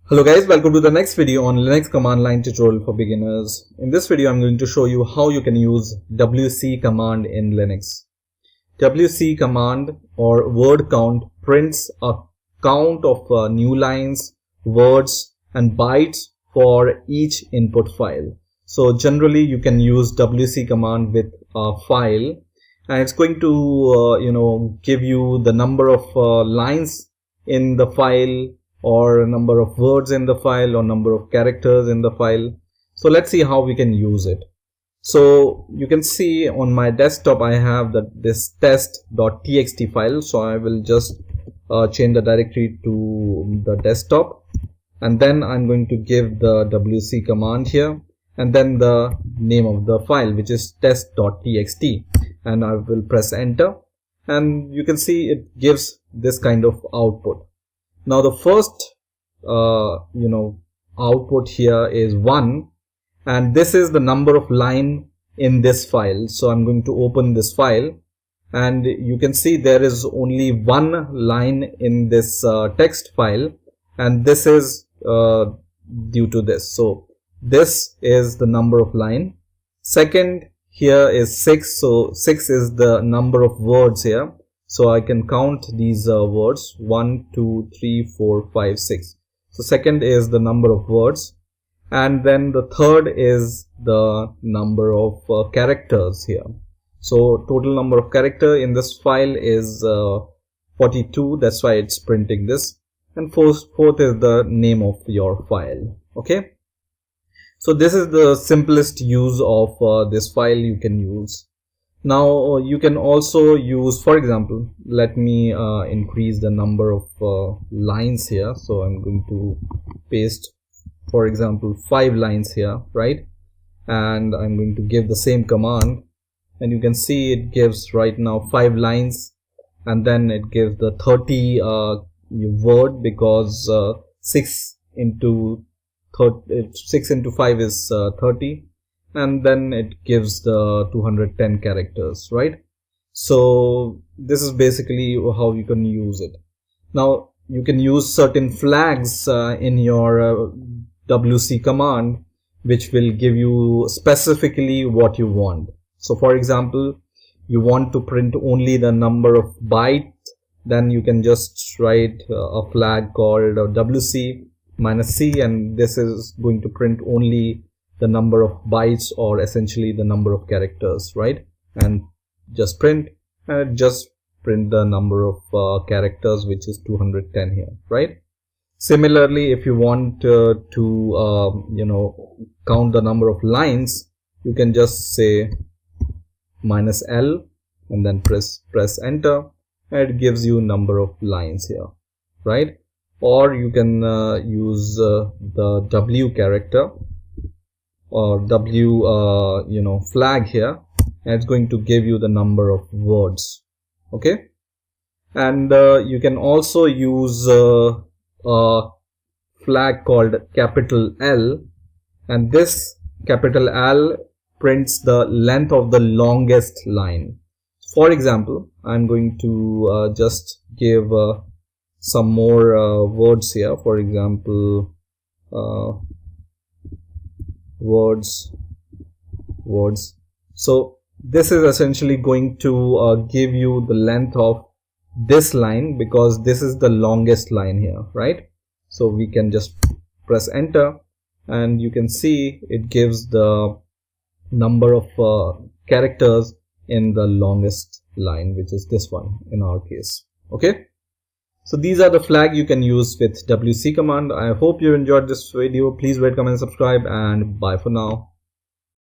Hello guys, welcome to the next video on Linux command line tutorial for beginners. In this video, I'm going to show you how you can use WC command in Linux. WC command or word count prints a count of new lines, words and bytes for each input file. So generally you can use WC command with a file and it's going to give you the number of lines in the file, or number of words in the file, or number of characters in the file. So let's see how we can use it. So you can see on my desktop I have this test.txt file. So I will just change the directory to the desktop, and then I'm going to give the WC command here and then the name of the file, which is test.txt, and I will press enter, and you can see it gives this kind of output. Now the first output here is 1, and this is the number of line in this file. So I'm going to open this file and you can see there is only one line in this text file, and this is due to this. So this is the number of line. Second here is 6, so 6 is the number of words here. So I can count these words 1, 2, 3, 4, 5, 6. So second is the number of words, and then the third is the number of characters here. So total number of character in this file is 42. That's why it's printing this. And fourth is the name of your file. Okay. So this is the simplest use of this file you can use. Now you can also use, for example, let me increase the number of lines here. So I'm going to paste, for example, 5 lines here, right? And I'm going to give the same command, and you can see it gives right now 5 lines, and then it gives the 30 word, because 6 into 5 is 30. And then it gives the 210 characters, right? So this is basically how you can use it. Now you can use certain flags in your WC command, which will give you specifically what you want. So for example, you want to print only the number of bytes, then you can just write a flag called WC -C, and this is going to print only the number of bytes, or essentially the number of characters, right? And just print, and it just print the number of characters, which is 210 here, right? Similarly, if you want to count the number of lines, you can just say -L and then press enter, and it gives you number of lines here, right? Or you can use the W character or W flag here, and it's going to give you the number of words. Okay, and you can also use a flag called capital L, and this capital L prints the length of the longest line. For example, I'm going to just give some more words here. For example, words. So this is essentially going to give you the length of this line, because this is the longest line here, right? So we can just press enter, and you can see it gives the number of characters in the longest line, which is this one in our case. Okay, so these are the flag you can use with WC command. I hope you enjoyed this video. Please rate, comment, subscribe, and bye for now.